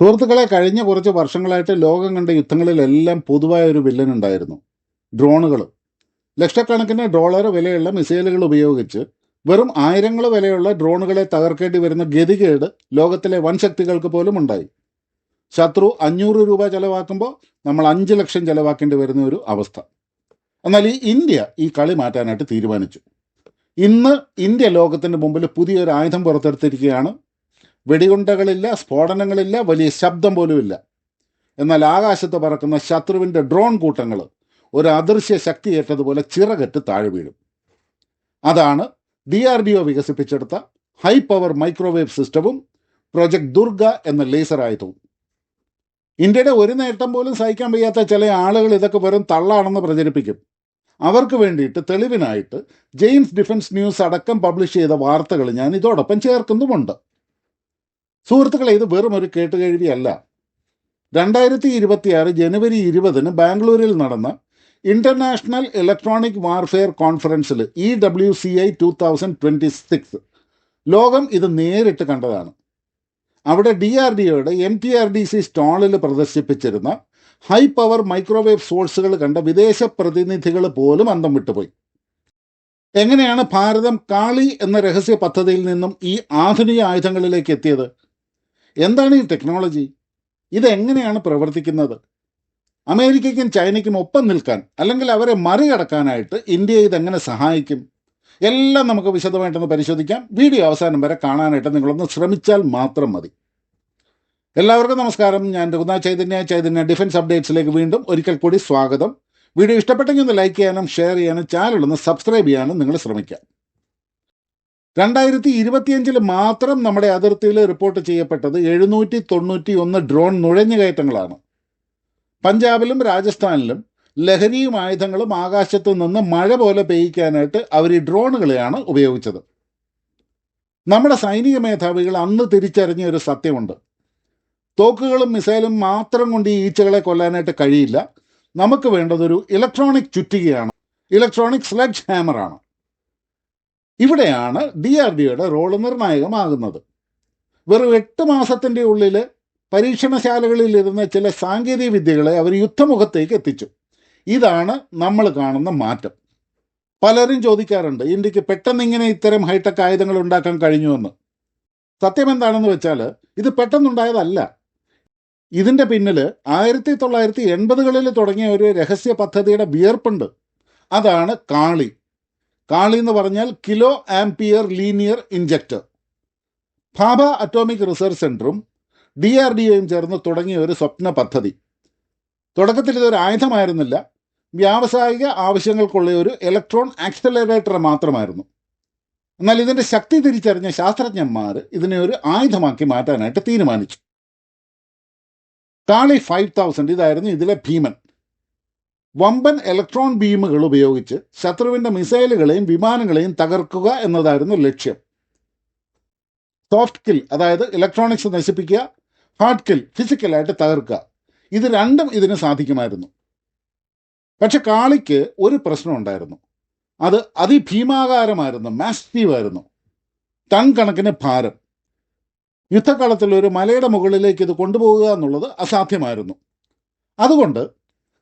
സുഹൃത്തുക്കളെ, കഴിഞ്ഞ കുറച്ച് വർഷങ്ങളായിട്ട് ലോകം കണ്ട യുദ്ധങ്ങളിലെല്ലാം പൊതുവായ ഒരു വില്ലൻ ഉണ്ടായിരുന്നു: ഡ്രോണുകൾ. ലക്ഷക്കണക്കിന് ഡോളർ വിലയുള്ള മിസൈലുകൾ ഉപയോഗിച്ച് വെറും ആയിരങ്ങൾ വിലയുള്ള ഡ്രോണുകളെ തകർക്കേണ്ടി വരുന്ന ഗതികേട് ലോകത്തിലെ വൻ ശക്തികൾക്ക് പോലും ഉണ്ടായി. ശത്രു 500 രൂപ ചെലവാക്കുമ്പോൾ നമ്മൾ 5 ലക്ഷം ചെലവാക്കേണ്ടി വരുന്ന ഒരു അവസ്ഥ. എന്നാൽ ഇന്ത്യ ഈ കളി മാറ്റാനായിട്ട് തീരുമാനിച്ചു. ഇന്ന് ഇന്ത്യ ലോകത്തിൻ്റെ മുമ്പിൽ പുതിയൊരു ആയുധം പുറത്തെടുത്തിരിക്കുകയാണ്. വെടിയുണ്ടകളില്ല, സ്ഫോടനങ്ങളില്ല, വലിയ ശബ്ദം പോലുമില്ല. എന്നാൽ ആകാശത്ത് പറക്കുന്ന ശത്രുവിൻ്റെ ഡ്രോൺ കൂട്ടങ്ങൾ ഒരു അദൃശ്യ ശക്തിയേറ്റതുപോലെ ചിറകറ്റ് താഴെ വീഴും. അതാണ് DRDO വികസിപ്പിച്ചെടുത്ത ഹൈ പവർ മൈക്രോവേവ് സിസ്റ്റവും പ്രൊജക്ട് ദുർഗ എന്ന ലേസർ ആയുധവും. ഇന്ത്യയുടെ ഒരു നേട്ടം പോലും സഹിക്കാൻ വയ്യാത്ത ചില ആളുകൾ ഇതൊക്കെ വെറും തള്ളാണെന്ന് പ്രചരിപ്പിക്കും. അവർക്ക് വേണ്ടിയിട്ട് തെളിവിനായിട്ട് ജെയിംസ് ഡിഫൻസ് ന്യൂസ് അടക്കം പബ്ലിഷ് ചെയ്ത വാർത്തകൾ ഞാൻ ഇതോടൊപ്പം ചേർക്കുന്നുമുണ്ട്. സുഹൃത്തുക്കളെ, ഇത് വെറും ഒരു കേട്ടുകേഴ്വിയല്ല. 2026 ജനുവരി 20 ബാംഗ്ലൂരിൽ നടന്ന ഇന്റർനാഷണൽ ഇലക്ട്രോണിക് വാർഫെയർ കോൺഫറൻസിൽ EWCI 2026 ലോകം ഇത് നേരിട്ട് കണ്ടതാണ്. അവിടെ DRDOയുടെ MTRDC സ്റ്റാളിൽ പ്രദർശിപ്പിച്ചിരുന്ന ഹൈ പവർ മൈക്രോവേവ് സോഴ്സുകൾ കണ്ട വിദേശ പ്രതിനിധികൾ പോലും അന്തം വിട്ടുപോയി. എങ്ങനെയാണ് ഭാരതം കാളി എന്ന രഹസ്യ പദ്ധതിയിൽ നിന്നും ഈ ആധുനിക ആയുധങ്ങളിലേക്ക് എത്തിയത്? എന്താണ് ഈ ടെക്നോളജി? ഇതെങ്ങനെയാണ് പ്രവർത്തിക്കുന്നത്? അമേരിക്കയ്ക്കും ചൈനയ്ക്കും ഒപ്പം നിൽക്കാൻ, അല്ലെങ്കിൽ അവരെ മറികടക്കാനായിട്ട് ഇന്ത്യയെ ഇതെങ്ങനെ സഹായിക്കും? എല്ലാം നമുക്ക് വിശദമായിട്ടൊന്ന് പരിശോധിക്കാം. വീഡിയോ അവസാനം വരെ കാണാനായിട്ട് നിങ്ങളൊന്ന് ശ്രമിച്ചാൽ മാത്രം മതി. എല്ലാവർക്കും നമസ്കാരം. ഞാൻ രഘുനാഥ് ചൈതന്യ ഡിഫൻസ് അപ്ഡേറ്റ്സിലേക്ക് വീണ്ടും ഒരിക്കൽ കൂടി സ്വാഗതം. വീഡിയോ ഇഷ്ടപ്പെട്ടെങ്കിൽ ഒന്ന് ലൈക്ക് ചെയ്യാനും ഷെയർ ചെയ്യാനും ചാനലൊന്ന് സബ്സ്ക്രൈബ് ചെയ്യാനും നിങ്ങൾ ശ്രമിക്കാം. 2025 മാത്രം നമ്മുടെ അതിർത്തിയിൽ റിപ്പോർട്ട് ചെയ്യപ്പെട്ടത് 791 ഡ്രോൺ നുഴഞ്ഞുകയറ്റങ്ങളാണ്. പഞ്ചാബിലും രാജസ്ഥാനിലും ലഹരിയും ആയുധങ്ങളും ആകാശത്തു നിന്ന് മഴ പോലെ പെയ്യിക്കാനായിട്ട് അവർ ഈ ഡ്രോണുകളെയാണ് ഉപയോഗിച്ചത്. നമ്മുടെ സൈനിക മേധാവികൾ അന്ന് തിരിച്ചറിഞ്ഞ ഒരു സത്യമുണ്ട്: തോക്കുകളും മിസൈലും മാത്രം കൊണ്ട് ഈ ഈച്ചകളെ കൊല്ലാനായിട്ട് കഴിയില്ല. നമുക്ക് വേണ്ടതൊരു ഇലക്ട്രോണിക് ചുറ്റികയാണ്, ഇലക്ട്രോണിക് സ്ലെഡ്ജ് ഹാമറാണ്. ഇവിടെയാണ് DRDOയുടെ റോള് നിർണായകമാകുന്നത്. വെറും 8 മാസത്തിൻ്റെ ഉള്ളിൽ പരീക്ഷണശാലകളിൽ ഇരുന്ന ചില സാങ്കേതിക വിദ്യകളെ അവർ യുദ്ധമുഖത്തേക്ക് എത്തിച്ചു. ഇതാണ് നമ്മൾ കാണുന്ന മാറ്റം. പലരും ചോദിക്കാറുണ്ട്, ഇന്ത്യക്ക് പെട്ടെന്ന് ഇങ്ങനെ ഇത്തരം ഹൈടെക് ആയുധങ്ങൾ ഉണ്ടാക്കാൻ കഴിഞ്ഞുവെന്ന്. സത്യം എന്താണെന്ന് വെച്ചാൽ ഇത് പെട്ടെന്നുണ്ടായതല്ല. ഇതിൻ്റെ പിന്നിൽ 1980കളിൽ തുടങ്ങിയ ഒരു രഹസ്യ പദ്ധതിയുടെ വിയർപ്പുണ്ട്. അതാണ് കാളി. കാളി എന്ന് പറഞ്ഞാൽ kilo ampere linear injector. Bhabha atomic research സെൻറ്ററും DRDOയും ചേർന്ന് തുടങ്ങിയ ഒരു സ്വപ്ന പദ്ധതി. തുടക്കത്തിൽ ഇതൊരു ആയുധമായിരുന്നില്ല, വ്യാവസായിക ആവശ്യങ്ങൾക്കുള്ള ഒരു ഇലക്ട്രോൺ ആക്സിലറേറ്റർ മാത്രമായിരുന്നു. എന്നാൽ ഇതിൻ്റെ ശക്തി തിരിച്ചറിഞ്ഞ ശാസ്ത്രജ്ഞന്മാർ ഇതിനെ ഒരു ആയുധമാക്കി മാറ്റാനായിട്ട് തീരുമാനിച്ചു. കാളി 5000 ഇതായിരുന്നു ഇതിലെ ഭീമൻ. വമ്പൻ ഇലക്ട്രോൺ ബീമുകൾ ഉപയോഗിച്ച് ശത്രുവിൻ്റെ മിസൈലുകളെയും വിമാനങ്ങളെയും തകർക്കുക എന്നതായിരുന്നു ലക്ഷ്യം. സോഫ്റ്റ് കിൽ, അതായത് ഇലക്ട്രോണിക്സ് നശിപ്പിക്കുക; ഹാർഡ് കിൽ, ഫിസിക്കലായിട്ട് തകർക്കുക. ഇത് രണ്ടും ഇതിന് സാധിക്കുമായിരുന്നു. പക്ഷെ കാളിക്ക് ഒരു പ്രശ്നം ഉണ്ടായിരുന്നു. അത് അതിഭീമാകാരമായിരുന്നു, മാസ്റ്റീവായിരുന്നു. ടൺ കണക്കിന് ഭാരം. യുദ്ധക്കളത്തിൽ ഒരു മലയുടെ മുകളിലേക്ക് ഇത് കൊണ്ടുപോകുക എന്നുള്ളത് അസാധ്യമായിരുന്നു. അതുകൊണ്ട്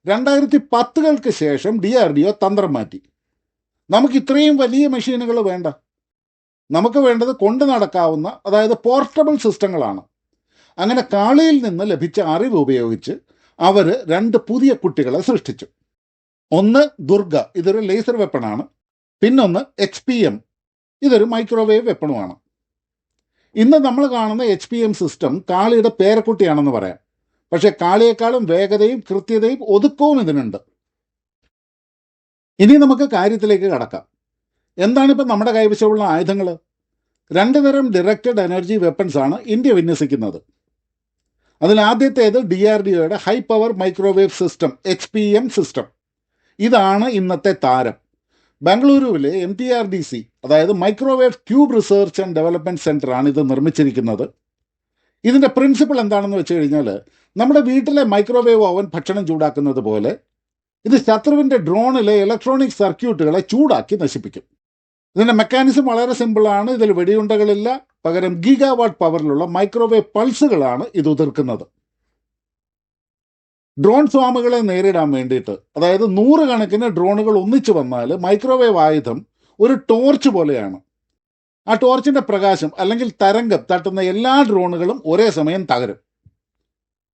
2010കൾക്ക് ശേഷം DRDO തന്ത്രം മാറ്റി. നമുക്ക് ഇത്രയും വലിയ മെഷീനുകൾ വേണ്ട, നമുക്ക് വേണ്ടത് കൊണ്ടു നടക്കാവുന്ന, അതായത് പോർട്ടബിൾ സിസ്റ്റങ്ങളാണ്. അങ്ങനെ കാളിയിൽ നിന്ന് ലഭിച്ച അറിവ് ഉപയോഗിച്ച് അവർ 2 പുതിയ കുട്ടികളെ സൃഷ്ടിച്ചു. ഒന്ന് ദുർഗ, ഇതൊരു ലേസർ വെപ്പണാണ്. പിന്നൊന്ന് XPM, ഇതൊരു മൈക്രോവേവ് വെപ്പണുമാണ്. ഇന്ന് നമ്മൾ കാണുന്ന HPM സിസ്റ്റം കാളിയുടെ പേരക്കുട്ടിയാണെന്ന് പറയാം. പക്ഷേ കാളിയേക്കാളും വേഗതയും കൃത്യതയും ഒതുക്കവും ഇതിനുണ്ട്. ഇനി നമുക്ക് കാര്യത്തിലേക്ക് കടക്കാം. എന്താണിപ്പോൾ നമ്മുടെ കൈവശമുള്ള ആയുധങ്ങൾ? 2 തരം ഡയറക്റ്റഡ് എനർജി വെപ്പൺസ് ആണ് ഇന്ത്യ വിന്യസിക്കുന്നത്. അതിലാദ്യത്തേത് DRDOയുടെ high power microwave system, HPM system. ഇതാണ് ഇന്നത്തെ താരം. ബാംഗ്ലൂരുവിലെ MTRDC, അതായത് microwave tube research and development സെൻ്ററാണ് ഇത് നിർമ്മിച്ചിരിക്കുന്നത്. ഇതിൻ്റെ പ്രിൻസിപ്പിൾ എന്താണെന്ന് വെച്ച് കഴിഞ്ഞാൽ, നമ്മുടെ വീട്ടിലെ മൈക്രോവേവ് ഓവൻ ഭക്ഷണം ചൂടാക്കുന്നത് പോലെ ഇത് ശത്രുവിൻ്റെ ഡ്രോണിലെ ഇലക്ട്രോണിക് സർക്യൂട്ടുകളെ ചൂടാക്കി നശിപ്പിക്കും. ഇതിൻ്റെ മെക്കാനിസം വളരെ സിമ്പിളാണ്. ഇതിൽ വെടിയുണ്ടകളില്ല, പകരം ഗിഗാവാട്ട് പവറിലുള്ള മൈക്രോവേവ് പൾസുകളാണ് ഇത് ഉതിർക്കുന്നത്. ഡ്രോൺ സ്വാമുകളെ നേരിടാൻ വേണ്ടിയിട്ട്, അതായത് 100 കണക്കിന് ഡ്രോണുകൾ ഒന്നിച്ചു വന്നാൽ മൈക്രോവേവ് ആയുധം ഒരു ടോർച്ച് പോലെയാണ്. ആ ടോർച്ചിന്റെ പ്രകാശം അല്ലെങ്കിൽ തരംഗം തട്ടുന്ന എല്ലാ ഡ്രോണുകളും ഒരേ സമയം തകരും.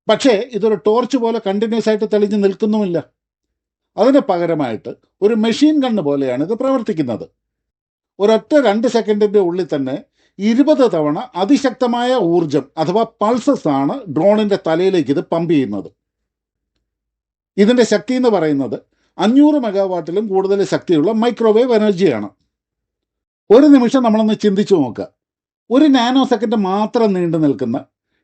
പക്ഷേ ഇതൊരു ടോർച്ച് പോലെ കണ്ടിന്യൂസ് ആയിട്ട് തെളിഞ്ഞു നിൽക്കുന്നുമില്ല. അതിന് പകരമായിട്ട് ഒരു മെഷീൻ ഗണ്ണ് പോലെയാണ് ഇത് പ്രവർത്തിക്കുന്നത്. ഒരൊറ്റ 2 സെക്കൻഡിന്റെ ഉള്ളിൽ തന്നെ 20 തവണ അതിശക്തമായ ഊർജം അഥവാ പൾസസ് ആണ് ഡ്രോണിന്റെ തലയിലേക്ക് ഇത് പമ്പ് ചെയ്യുന്നത്. ഇതിന്റെ ശക്തി എന്ന് പറയുന്നത് 500 മെഗാവാട്ടിലും കൂടുതൽ ശക്തിയുള്ള മൈക്രോവേവ് എനർജിയാണ്. ഒരു നിമിഷം നമ്മളൊന്ന് ചിന്തിച്ചു നോക്കുക. 1 നാനോ സെക്കൻഡ് മാത്രം നീണ്ടു നിൽക്കുന്ന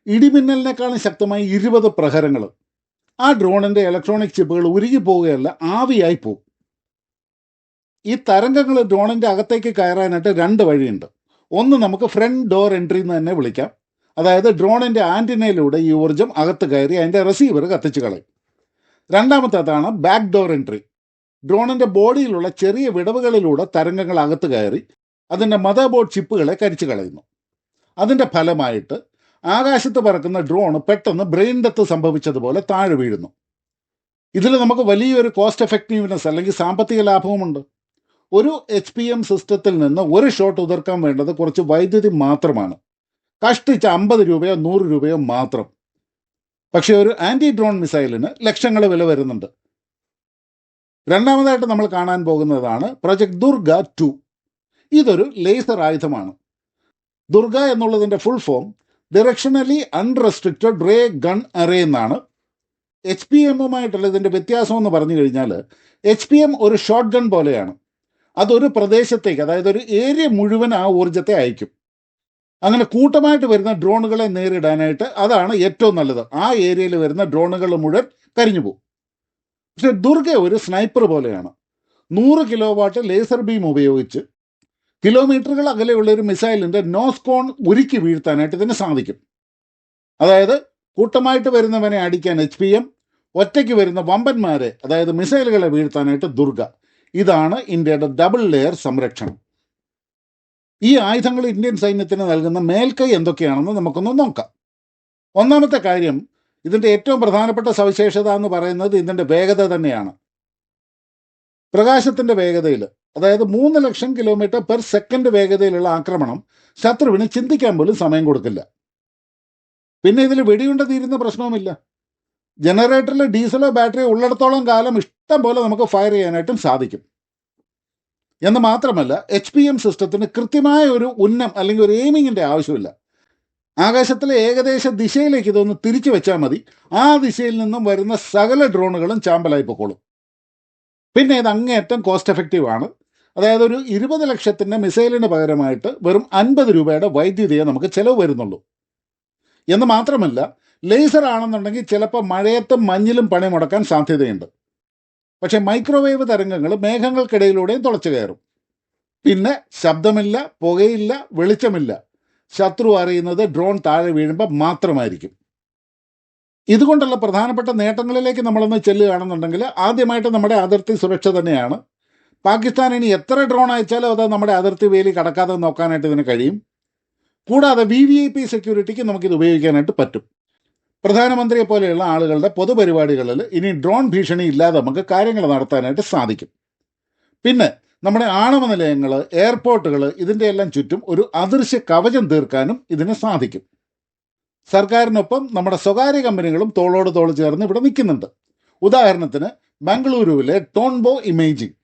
ഇടിമിന്നലിനേക്കാളും ശക്തമായി 20 പ്രഹരങ്ങൾ ആ ഡ്രോണിന്റെ ഇലക്ട്രോണിക് ചിപ്പുകൾ ഉരുകി പോവുകയല്ല, ആവിയായി പോകും. ഈ തരംഗങ്ങൾ ഡ്രോണിന്റെ അകത്തേക്ക് കയറാനായിട്ട് 2 വഴിയുണ്ട്. ഒന്ന് നമുക്ക് ഫ്രണ്ട് ഡോർ എൻട്രി എന്ന് തന്നെ വിളിക്കാം. അതായത് ഡ്രോണിന്റെ ആന്റിനയിലൂടെ ഈ ഊർജ്ജം അകത്ത് കയറി അതിന്റെ റിസീവർ കത്തിച്ചു കളയും. രണ്ടാമത്തേതാണ് ബാക്ക് ഡോർ എൻട്രി. ഡ്രോണിന്റെ ബോഡിയിലുള്ള ചെറിയ വിടവുകളിലൂടെ തരംഗങ്ങൾ അകത്ത് കയറി അതിന്റെ മദർ ബോർഡ് ചിപ്പുകളെ കരിച്ചു കളയുന്നു. അതിന്റെ ഫലമായിട്ട് ആകാശത്ത് പറക്കുന്ന ഡ്രോൺ പെട്ടെന്ന് ബ്രെയിൻ ഡെത്ത് സംഭവിച്ചതുപോലെ താഴെ വീഴുന്നു. ഇതിൽ നമുക്ക് വലിയൊരു കോസ്റ്റ് എഫക്റ്റീവ്നെസ് അല്ലെങ്കിൽ സാമ്പത്തിക ലാഭവുമുണ്ട്. ഒരു HPM സിസ്റ്റത്തിൽ നിന്ന് ഒരു ഷോട്ട് ഉതിർക്കാൻ വേണ്ടത് കുറച്ച് വൈദ്യുതി മാത്രമാണ്. കഷ്ടിച്ച് 50 രൂപയോ 100 രൂപയോ മാത്രം. പക്ഷേ ഒരു ആന്റി ഡ്രോൺ മിസൈലിന് ലക്ഷങ്ങൾ വില വരുന്നുണ്ട്. രണ്ടാമതായിട്ട് നമ്മൾ കാണാൻ പോകുന്നതാണ് പ്രൊജക്ട് ദുർഗ 2. ഇതൊരു ലേസർ ആയുധമാണ്. ദുർഗ എന്നുള്ളതിൻ്റെ full form directionally unrestricted ray gun array എന്നാണ്. HPMമായിട്ടുള്ള ഇതിൻ്റെ വ്യത്യാസം എന്ന് പറഞ്ഞു കഴിഞ്ഞാൽ HPM ഒരു ഷോട്ട് ഗൺ പോലെയാണ്. അതൊരു പ്രദേശത്തേക്ക്, അതായത് ഒരു ഏരിയ മുഴുവൻ ആ ഊർജ്ജത്തെ അയക്കും. അങ്ങനെ കൂട്ടമായിട്ട് വരുന്ന ഡ്രോണുകളെ നേരിടാനായിട്ട് അതാണ് ഏറ്റവും നല്ലത്. ആ ഏരിയയിൽ വരുന്ന ഡ്രോണുകൾ മുഴുവൻ കരിഞ്ഞു പോകും. പക്ഷെ ദുർഗ ഒരു സ്നൈപ്പർ പോലെയാണ്. 100 കിലോവാട്ട് ലേസർ ബീം ഉപയോഗിച്ച് കിലോമീറ്ററുകൾ അകലെയുള്ള ഒരു മിസൈലിൻ്റെ നോസ് കോൺ ഉരുക്കി വീഴ്ത്താനായിട്ട് ഇതിന് സാധിക്കും. അതായത് കൂട്ടമായിട്ട് വരുന്നവനെ അടിക്കാൻ HPM, ഒറ്റയ്ക്ക് വരുന്ന വമ്പന്മാരെ അതായത് മിസൈലുകളെ വീഴ്ത്താനായിട്ട് ദുർഗ. ഇതാണ് ഇന്ത്യയുടെ ഡബിൾ ലെയർ സംരക്ഷണം. ഈ ആയുധങ്ങൾ ഇന്ത്യൻ സൈന്യത്തിന് നൽകുന്ന മേൽക്കൈ എന്തൊക്കെയാണെന്ന് നമുക്കൊന്ന് നോക്കാം. ഒന്നാമത്തെ കാര്യം, ഇതിൻ്റെ ഏറ്റവും പ്രധാനപ്പെട്ട സവിശേഷത എന്ന് പറയുന്നത് ഇതിൻ്റെ വേഗത തന്നെയാണ്. പ്രകാശത്തിൻ്റെ വേഗതയിൽ, അതായത് 3 ലക്ഷം കിലോമീറ്റർ പെർ സെക്കൻഡ് വേഗതയിലുള്ള ആക്രമണം ശത്രുവിന് ചിന്തിക്കാൻ പോലും സമയം കൊടുക്കില്ല. പിന്നെ ഇതിൽ വെടിയുണ്ട തീരുന്ന പ്രശ്നവുമില്ല. ജനറേറ്ററിൽ ഡീസലോ ബാറ്ററിയോ ഉള്ളിടത്തോളം കാലം ഇഷ്ടം പോലെ നമുക്ക് ഫയർ ചെയ്യാനായിട്ടും സാധിക്കും. എന്ന് മാത്രമല്ല HPM സിസ്റ്റത്തിന് കൃത്യമായ ഒരു ഉന്നം അല്ലെങ്കിൽ ഒരു എയിമിങ്ങിൻ്റെ ആവശ്യമില്ല. ആകാശത്തിലെ ഏകദേശ ദിശയിലേക്ക് ഇതൊന്ന് തിരിച്ചു വെച്ചാൽ മതി. ആ ദിശയിൽ നിന്നും വരുന്ന സകല ഡ്രോണുകളും ചാമ്പലായി പൊക്കോളും. പിന്നെ ഇത് അങ്ങേയറ്റം കോസ്റ്റ് എഫക്റ്റീവ് ആണ്. അതായത് ഒരു 20 ലക്ഷത്തിൻ്റെ മിസൈലിന് പകരമായിട്ട് വെറും 50 രൂപയുടെ വൈദ്യുതിയെ നമുക്ക് ചിലവ് വരുന്നുള്ളൂ. എന്ന് മാത്രമല്ല ലേസർ ആണെന്നുണ്ടെങ്കിൽ ചിലപ്പോൾ മഴയത്തും മഞ്ഞിലും പണി മുടക്കാൻ സാധ്യതയുണ്ട്. പക്ഷെ മൈക്രോവേവ് തരംഗങ്ങൾ മേഘങ്ങൾക്കിടയിലൂടെയും തുളച്ചു കയറും. പിന്നെ ശബ്ദമില്ല, പുകയില്ല, വെളിച്ചമില്ല. ശത്രു അറിയുന്നത് ഡ്രോൺ താഴെ വീഴുമ്പോൾ മാത്രമായിരിക്കും. ഇതുകൊണ്ടുള്ള പ്രധാനപ്പെട്ട നേട്ടങ്ങളിലേക്ക് നമ്മളൊന്ന് ചെല്ലുകയാണെന്നുണ്ടെങ്കിൽ ആദ്യമായിട്ട് നമ്മുടെ അതിർത്തി സുരക്ഷ തന്നെയാണ്. പാകിസ്ഥാൻ ഇനി എത്ര ഡ്രോൺ അയച്ചാലും അത് നമ്മുടെ അതിർത്തി വേലി കടക്കാതെ നോക്കാനായിട്ട് ഇതിന് കഴിയും. കൂടാതെ VVIP സെക്യൂരിറ്റിക്ക് നമുക്കിത് ഉപയോഗിക്കാനായിട്ട് പറ്റും. പ്രധാനമന്ത്രിയെ പോലെയുള്ള ആളുകളുടെ പൊതുപരിപാടികളിൽ ഇനി ഡ്രോൺ ഭീഷണി ഇല്ലാതെ നമുക്ക് കാര്യങ്ങൾ നടത്താനായിട്ട് സാധിക്കും. പിന്നെ നമ്മുടെ ആണവ നിലയങ്ങൾ, എയർപോർട്ടുകൾ, ഇതിൻ്റെ എല്ലാം ചുറ്റും ഒരു അദൃശ്യ കവചം തീർക്കാനും ഇതിന് സാധിക്കും. സർക്കാരിനൊപ്പം നമ്മുടെ സ്വകാര്യ കമ്പനികളും തോളോട് തോൾ ചേർന്ന് ഇവിടെ നിൽക്കുന്നുണ്ട്. ഉദാഹരണത്തിന് ബംഗളൂരുവിലെ ടോൺബോ ഇമേജിംഗ്,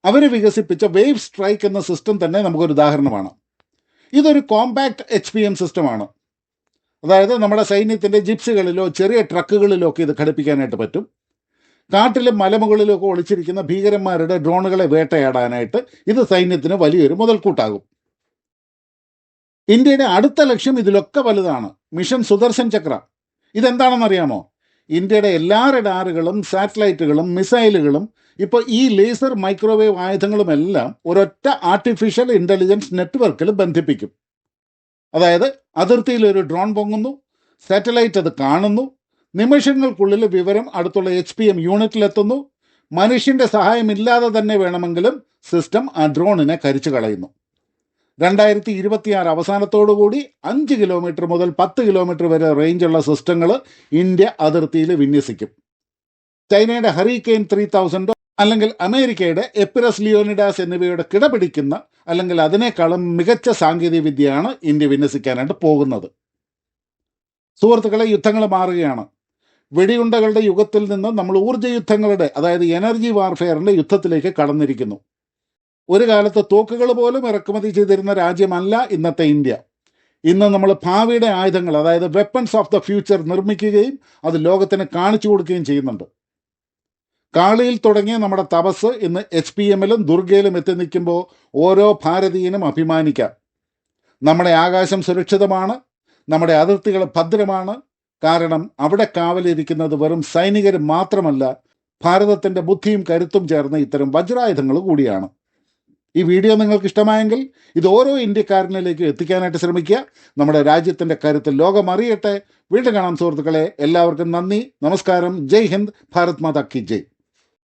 അവർ വികസിപ്പിച്ച വേവ് സ്ട്രൈക്ക് എന്ന സിസ്റ്റം തന്നെ നമുക്കൊരു ഉദാഹരണമാണ്. ഇതൊരു കോമ്പാക്ട് HPM സിസ്റ്റമാണ്. അതായത് നമ്മുടെ സൈന്യത്തിൻ്റെ ജിപ്സികളിലോ ചെറിയ ട്രക്കുകളിലോ ഒക്കെ ഇത് ഘടിപ്പിക്കാനായിട്ട് പറ്റും. കാട്ടിലും മലമുകളിലൊക്കെ ഒളിച്ചിരിക്കുന്ന ഭീകരന്മാരുടെ ഡ്രോണുകളെ വേട്ടയാടാനായിട്ട് ഇത് സൈന്യത്തിന് വലിയൊരു മുതൽക്കൂട്ടാകും. ഇന്ത്യയുടെ അടുത്ത ലക്ഷ്യം ഇതിലൊക്കെ വലുതാണ്, മിഷൻ സുദർശൻ ചക്ര. ഇതെന്താണെന്നറിയാമോ? ഇന്ത്യയുടെ എല്ലാ റഡാറുകളും സാറ്റലൈറ്റുകളും മിസൈലുകളും ഇപ്പോൾ ഈ ലേസർ മൈക്രോവേവ് ആയുധങ്ങളുമെല്ലാം ഒരൊറ്റ ആർട്ടിഫിഷ്യൽ ഇൻ്റലിജൻസ് നെറ്റ്വർക്കിൽ ബന്ധിപ്പിക്കും. അതായത് അതിർത്തിയിലൊരു ഡ്രോൺ പൊങ്ങുന്നു, സാറ്റലൈറ്റ് അത് കാണുന്നു, നിമിഷങ്ങൾക്കുള്ളിൽ വിവരം അടുത്തുള്ള HPM യൂണിറ്റിലെത്തുന്നു. മനുഷ്യൻ്റെ സഹായമില്ലാതെ തന്നെ വേണമെങ്കിലും സിസ്റ്റം ആ ഡ്രോണിനെ കരിച്ചു കളയുന്നു. 2026 അവസാനത്തോടുകൂടി 5 കിലോമീറ്റർ മുതൽ 10 കിലോമീറ്റർ വരെ റേഞ്ചുള്ള സിസ്റ്റങ്ങൾ ഇന്ത്യ അതിർത്തിയിൽ വിന്യസിക്കും. ചൈനയുടെ ഹറിക്കെയിൻ 3000 അല്ലെങ്കിൽ അമേരിക്കയുടെ എപ്പിറസ് ലിയോണിഡാസ് എന്നിവയുടെ കിടപിടിക്കുന്ന അല്ലെങ്കിൽ അതിനേക്കാളും മികച്ച സാങ്കേതിക വിദ്യയാണ് ഇന്ത്യ വിന്യസിക്കാനായിട്ട് പോകുന്നത്. സുഹൃത്തുക്കളെ, യുദ്ധങ്ങൾ മാറുകയാണ്. വെടിയുണ്ടകളുടെ യുഗത്തിൽ നിന്ന് നമ്മൾ ഊർജ്ജ യുദ്ധങ്ങളുടെ, അതായത് എനർജി വാർഫെയറിന്റെ യുദ്ധത്തിലേക്ക് കടന്നിരിക്കുന്നു. ഒരു കാലത്ത് തോക്കുകൾ പോലും ഇറക്കുമതി ചെയ്തിരുന്ന രാജ്യമല്ല ഇന്നത്തെ ഇന്ത്യ. ഇന്ന് നമ്മൾ ഭാവിയുടെ ആയുധങ്ങൾ, അതായത് വെപ്പൺസ് ഓഫ് ദ ഫ്യൂച്ചർ നിർമ്മിക്കുകയും അത് ലോകത്തിന് കാണിച്ചു കൊടുക്കുകയും ചെയ്യുന്നുണ്ട്. കാളിയിൽ തുടങ്ങിയ നമ്മുടെ തപസ് ഇന്ന് HPMലും ദുർഗയിലും എത്തി നിൽക്കുമ്പോൾ ഓരോ ഭാരതീയനും അഭിമാനിക്കാം. നമ്മുടെ ആകാശം സുരക്ഷിതമാണ്, നമ്മുടെ അതിർത്തികൾ ഭദ്രമാണ്. കാരണം അവിടെ കാവലിരിക്കുന്നത് വെറും സൈനികർ മാത്രമല്ല, ഭാരതത്തിൻ്റെ ബുദ്ധിയും കരുത്തും ചേർന്ന ഇത്തരം വജ്രായുധങ്ങൾ കൂടിയാണ്. ഈ വീഡിയോ നിങ്ങൾക്ക് ഇഷ്ടമായെങ്കിൽ ഇത് ഓരോ ഇന്ത്യക്കാരനിലേക്ക് എത്തിക്കാനായിട്ട് ശ്രമിക്കുക. നമ്മുടെ രാജ്യത്തിൻ്റെ കരുത്ത് ലോകം അറിയട്ടെ. വീണ്ടും കാണാം സുഹൃത്തുക്കളെ. എല്ലാവർക്കും നന്ദി, നമസ്കാരം. ജയ് ഹിന്ദ്, ഭാരത് മാതാ കി ജയ്.